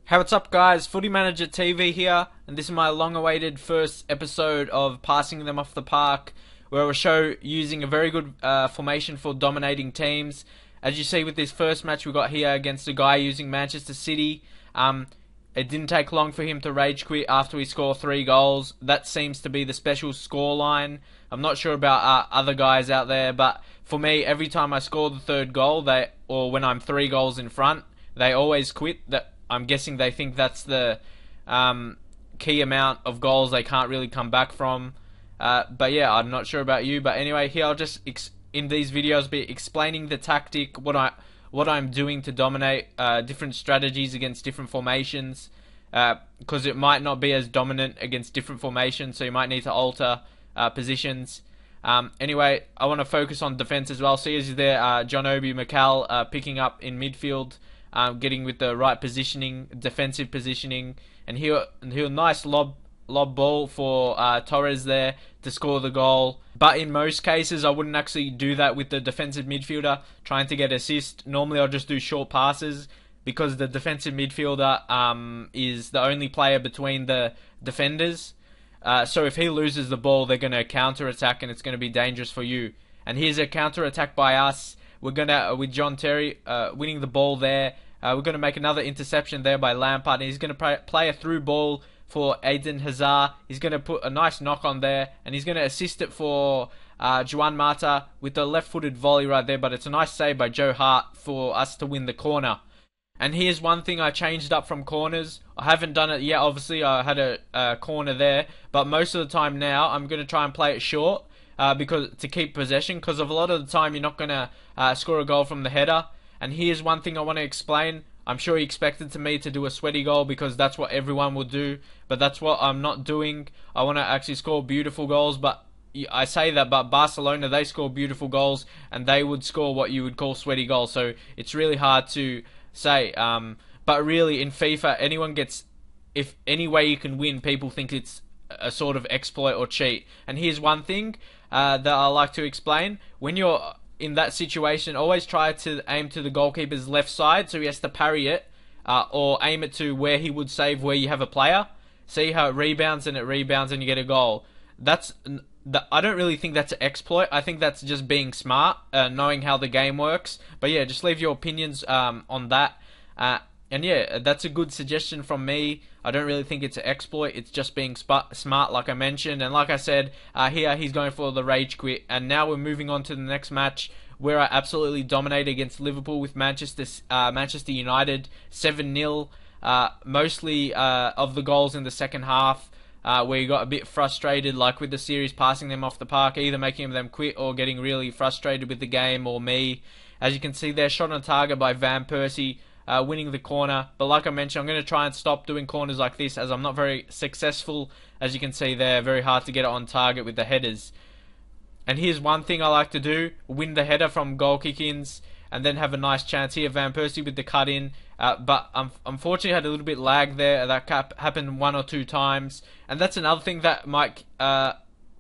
Hey, what's up guys? Footy Manager TV here, and this is my long-awaited first episode of Passing Them Off the Park, where I will show using a very good formation for dominating teams. As you see with this first match we got here against a guy using Manchester City, it didn't take long for him to rage quit after we scored 3 goals. That seems to be the special scoreline. I'm not sure about other guys out there, but for me, every time I score the third goal, or when I'm 3 goals in front, they always quit. I'm guessing they think that's the key amount of goals they can't really come back from. But yeah, I'm not sure about you. But anyway, here I'll just in these videos be explaining the tactic, what I'm doing to dominate, different strategies against different formations, because it might not be as dominant against different formations, so you might need to alter positions. Anyway, I want to focus on defense as well. See as there, John Obi McCall picking up in midfield, getting with the right positioning, defensive positioning, and here nice lob ball for Torres there to score the goal. But in most cases, I wouldn't actually do that with the defensive midfielder trying to get assist. Normally, I'll just do short passes because the defensive midfielder is the only player between the defenders. So if he loses the ball, they're going to counter attack, and it's going to be dangerous for you. And here's a counter attack by us. We're gonna with John Terry winning the ball there. We're going to make another interception there by Lampard, and he's going to play a through ball for Eden Hazard. He's going to put a nice knock on there, and he's going to assist it for Juan Mata with the left-footed volley right there, but it's a nice save by Joe Hart for us to win the corner. And here's one thing I changed up from corners. I haven't done it yet, obviously. I had a corner there, but most of the time now I'm going to try and play it short because to keep possession, because of a lot of the time you're not going to score a goal from the header. And here's one thing I want to explain. I'm sure you expected me to do a sweaty goal because that's what everyone will do, but that's what I'm not doing. I want to actually score beautiful goals, but I say that, but Barcelona, they score beautiful goals, and they would score what you would call sweaty goals, so it's really hard to say. But really, in FIFA, if any way you can win, people think it's a sort of exploit or cheat. And here's one thing that I like to explain. When you're in that situation, always try to aim to the goalkeeper's left side, so he has to parry it, or aim it to where he would save where you have a player. See how it rebounds and you get a goal. I don't really think that's an exploit. I think that's just being smart, knowing how the game works. But yeah, just leave your opinions on that. And yeah, that's a good suggestion from me. I don't really think it's an exploit. It's just being smart, like I mentioned. And like I said, here he's going for the rage quit. And now we're moving on to the next match, where I absolutely dominated against Liverpool with Manchester United, 7-0. Mostly of the goals in the second half, where you got a bit frustrated, like with the series passing them off the park, either making them quit or getting really frustrated with the game, or me. As you can see there, shot on target by Van Persie, winning the corner. But like I mentioned, I'm going to try and stop doing corners like this, as I'm not very successful. As you can see there, very hard to get it on target with the headers. And here's one thing I like to do: win the header from goal kick-ins, and then have a nice chance here. Van Persie with the cut-in, but unfortunately had a little bit lag there. That happened 1 or 2 times, and that's another thing that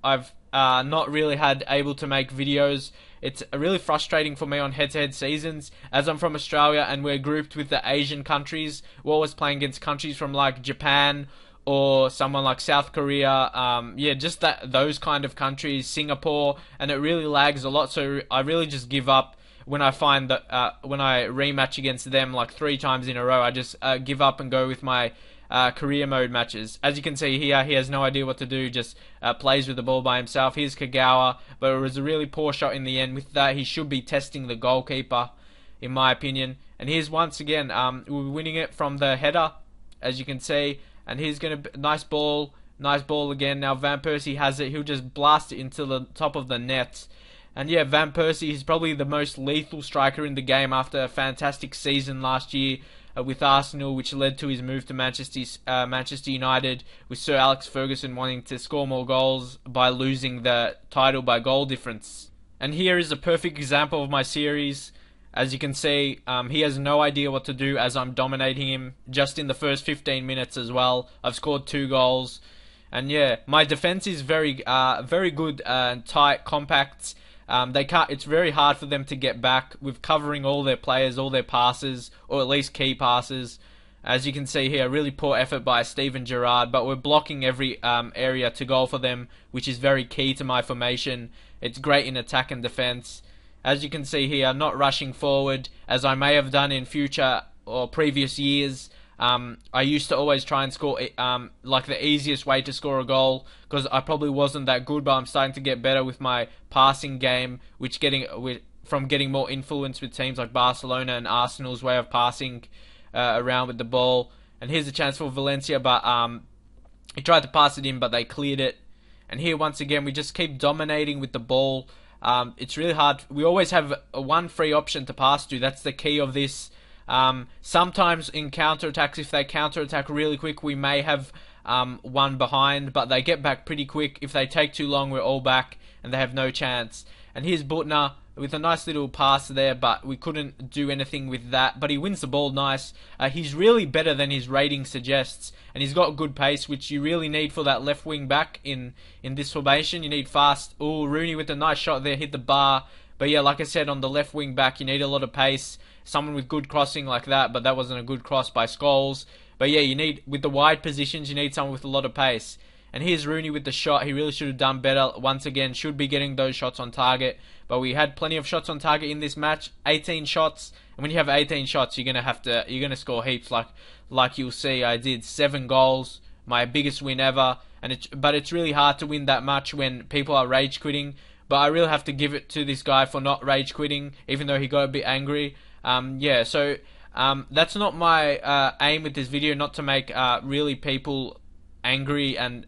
I've not really had able to make videos. It's really frustrating for me on head-to-head seasons, as I'm from Australia and we're grouped with the Asian countries. We're always playing against countries from like Japan or someone like South Korea. Yeah, just those kind of countries, Singapore, and it really lags a lot. So I really just give up when I find that when I rematch against them like 3 times in a row. I just give up and go with my career mode matches. As you can see here, he has no idea what to do, just plays with the ball by himself. Here's Kagawa, but it was a really poor shot in the end. With that, he should be testing the goalkeeper, in my opinion. And here's once again, we're winning it from the header, as you can see. And here's going to nice ball again. Now Van Persie has it. He'll just blast it into the top of the net. And yeah, Van Persie is probably the most lethal striker in the game after a fantastic season last year with Arsenal, which led to his move to Manchester United, with Sir Alex Ferguson wanting to score more goals by losing the title by goal difference. And here is a perfect example of my series. As you can see, he has no idea what to do as I'm dominating him just in the first 15 minutes as well. I've scored 2 goals. And yeah, my defense is very good and tight, compact. It's very hard for them to get back with covering all their players, all their passes, or at least key passes. As you can see here, really poor effort by Steven Gerrard, but we're blocking every area to goal for them, which is very key to my formation. It's great in attack and defense. As you can see here, not rushing forward, as I may have done in future or previous years. I used to always try and score like the easiest way to score a goal, because I probably wasn't that good, but I'm starting to get better with my passing game, from getting more influence with teams like Barcelona and Arsenal's way of passing around with the ball. And here's a chance for Valencia, but he tried to pass it in, but they cleared it. And here once again we just keep dominating with the ball. It's really hard. We always have one free option to pass to. That's the key of this. Sometimes in counter-attacks, if they counter-attack really quick, we may have one behind, but they get back pretty quick. If they take too long, we're all back and they have no chance. And here's Butner with a nice little pass there, but we couldn't do anything with that. But he wins the ball nice. He's really better than his rating suggests, and he's got good pace, which you really need for that left wing back in this formation. You need fast. Oh, Rooney with a nice shot there, hit the bar. But yeah, like I said, on the left wing back, you need a lot of pace. Someone with good crossing like that, but that wasn't a good cross by Scholes. But yeah, you need, with the wide positions, you need someone with a lot of pace. And here's Rooney with the shot. He really should have done better. Once again, should be getting those shots on target. But we had plenty of shots on target in this match. 18 shots. And when you have 18 shots, you're gonna score heaps. Like you'll see, I did 7 goals, my biggest win ever. But it's really hard to win that much when people are rage quitting. But I really have to give it to this guy for not rage quitting, even though he got a bit angry. Yeah, so that's not my aim with this video, not to make really people angry and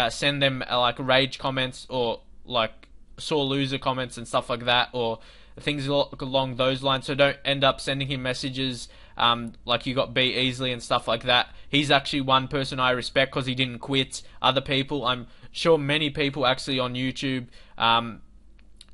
send them like rage comments or like sore loser comments and stuff like that, or things along those lines. So don't end up sending him messages like you got beat easily and stuff like that. He's actually one person I respect because he didn't quit. Other people, I'm sure many people actually on YouTube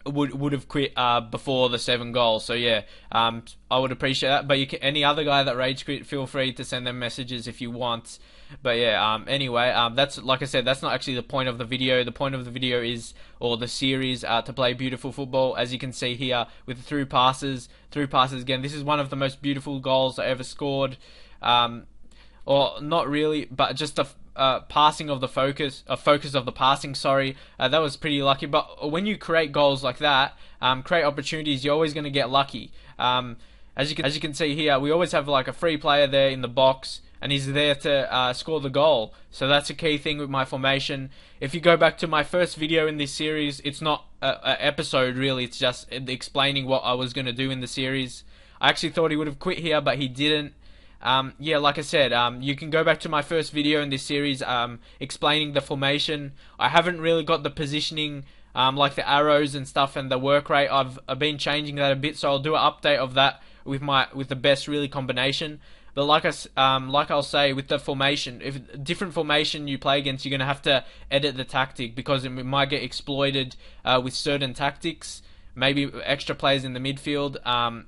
would have quit before the 7 goals. So yeah, I would appreciate that. But any other guy that rage quit, feel free to send them messages if you want. But yeah, anyway, that's, like I said, that's not actually the point of the video. The point of the video is, or the series, to play beautiful football. As you can see here with the through passes again. This is one of the most beautiful goals I ever scored. Or not really, but just a passing of the focus of the passing. Sorry, that was pretty lucky. But when you create goals like that, create opportunities, you're always going to get lucky. As you can see here, we always have like a free player there in the box, and he's there to score the goal. So that's a key thing with my formation. If you go back to my first video in this series, it's not an episode really, it's just explaining what I was going to do in the series. I actually thought he would have quit here, but he didn't. Yeah, like I said, you can go back to my first video in this series explaining the formation. I haven't really got the positioning, like the arrows and stuff, and the work rate. I've been changing that a bit, so I'll do an update of that with the best really combination. But like I'll say with the formation, if different formation you play against, you're gonna have to edit the tactic because it might get exploited with certain tactics. Maybe extra players in the midfield.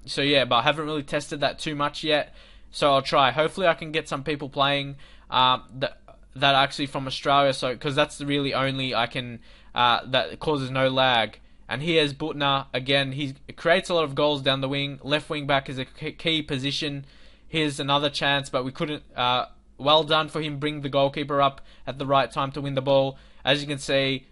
So yeah, but I haven't really tested that too much yet. So I'll try. Hopefully I can get some people playing that actually from Australia. So because that's really only I can that causes no lag. And here's Butner again. He creates a lot of goals down the wing. Left wing back is a key position. Here's another chance, but we couldn't. Well done for him, bring the goalkeeper up at the right time to win the ball. As you can see,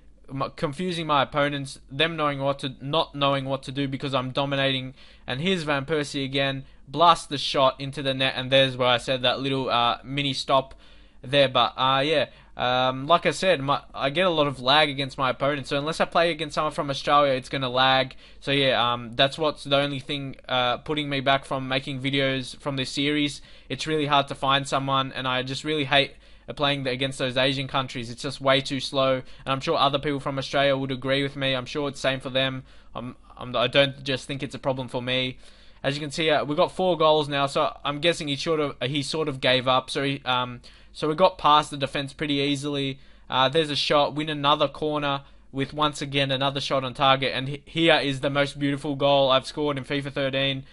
confusing my opponents, them not knowing what to do because I'm dominating. And here's Van Persie again, blast the shot into the net, and there's where I said that little mini stop there. But yeah, like I said, I get a lot of lag against my opponents, so unless I play against someone from Australia, it's gonna lag. So yeah, that's what's the only thing putting me back from making videos from this series. It's really hard to find someone, and I just really hate playing against those Asian countries. It's just way too slow, and I'm sure other people from Australia would agree with me. I'm sure it's the same for them. I don't just think it's a problem for me. As you can see, we've got 4 goals now, so I'm guessing he sort of gave up. So we got past the defense pretty easily. There's a shot, win another corner with once again another shot on target, and here is the most beautiful goal I've scored in FIFA 13.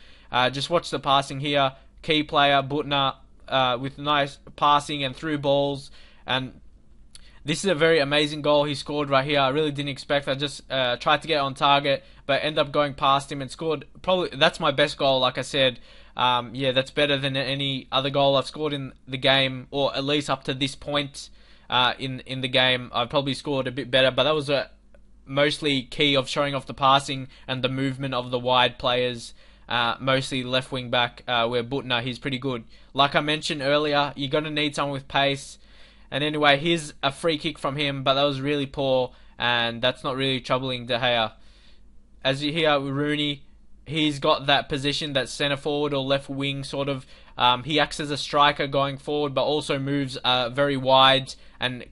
Just watch the passing here. Key player Butner with nice passing and through balls, and this is a very amazing goal he scored right here. I really didn't expect. I just tried to get on target, but ended up going past him and scored. Probably that's my best goal. Like I said, yeah, that's better than any other goal I've scored in the game, or at least up to this point in the game. I've probably scored a bit better, but that was mostly key of showing off the passing and the movement of the wide players. Mostly left wing back, where Butner, he's pretty good. Like I mentioned earlier, you're going to need someone with pace. And anyway, here's a free kick from him, but that was really poor, and that's not really troubling De Gea. As you hear, Rooney, he's got that position, that centre forward or left wing sort of. He acts as a striker going forward, but also moves very wide. And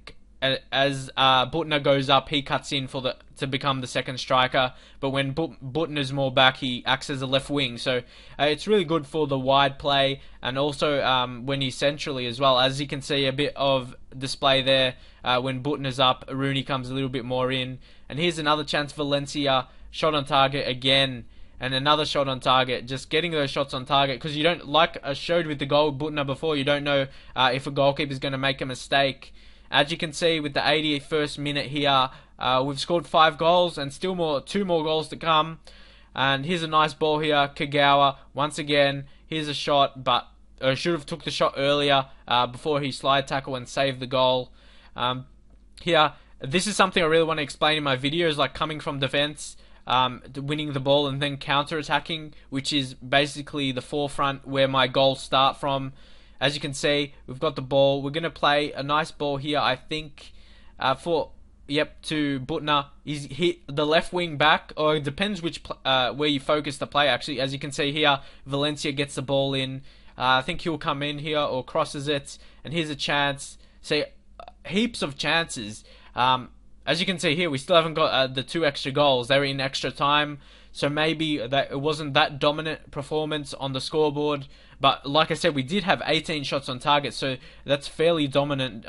as Butner goes up, he cuts in to become the second striker. But when Butner's more back, he acts as a left wing. So it's really good for the wide play, and also when he's centrally as well. As you can see, a bit of display there when Butner's up. Rooney comes a little bit more in. And here's another chance for Valencia. Shot on target again. And another shot on target. Just getting those shots on target, because you don't, like I showed with the goal with Butner before, you don't know if a goalkeeper is going to make a mistake. As you can see with the 81st minute here, we've scored 5 goals and still 2 more goals to come. And here's a nice ball here, Kagawa once again. Here's a shot, but should have took the shot earlier before he slide tackle and saved the goal. Here, this is something I really want to explain in my videos, like coming from defense, winning the ball and then counter-attacking, which is basically the forefront where my goals start from. As you can see, we've got the ball. We're going to play a nice ball here, I think, to Butner. He's hit the left wing back, or it depends which where you focus the play, actually. As you can see here, Valencia gets the ball in. I think he'll come in here or crosses it, and here's a chance. See, heaps of chances. As you can see here, we still haven't got the 2 extra goals. They were in extra time, so maybe that it wasn't that dominant performance on the scoreboard. But like I said, we did have 18 shots on target, so that's fairly dominant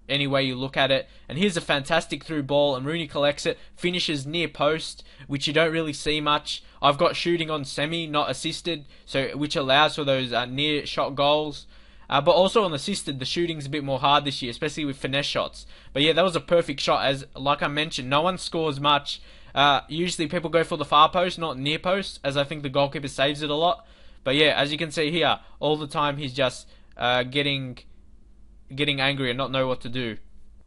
any way you look at it. And here's a fantastic through ball, and Rooney collects it, finishes near post, which you don't really see much. I've got shooting on semi, not assisted, so which allows for those near shot goals. But also on assisted, the shooting's a bit more hard this year, especially with finesse shots. But yeah, that was a perfect shot. As like I mentioned, no one scores much. Usually people go for the far post, not near post, as I think the goalkeeper saves it a lot. But yeah, as you can see here, all the time he's just getting angry and not know what to do.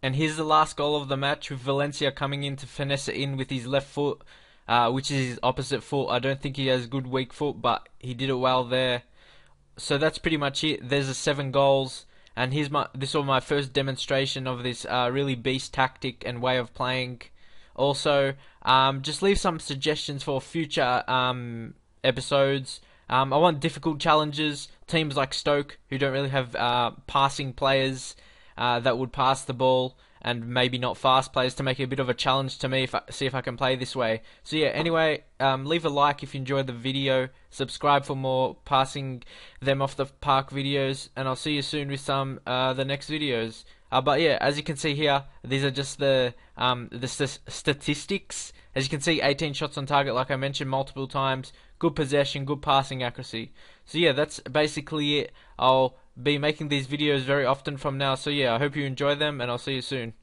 And here's the last goal of the match, with Valencia coming in to finesse it in with his left foot, which is his opposite foot. I don't think he has good weak foot, but he did it well there. So that's pretty much it. There's the 7 goals, and this was my first demonstration of this really beast tactic and way of playing. Also, just leave some suggestions for future episodes. I want difficult challenges, teams like Stoke, who don't really have passing players that would pass the ball, and maybe not fast players, to make it a bit of a challenge to me, see if I can play this way. So yeah, anyway, leave a like if you enjoyed the video, subscribe for more passing them off the park videos, and I'll see you soon with some the next videos. But yeah, as you can see here, these are just the statistics. As you can see, 18 shots on target, like I mentioned multiple times. Good possession, good passing accuracy. So yeah, that's basically it. I'll be making these videos very often from now. So yeah, I hope you enjoy them, and I'll see you soon.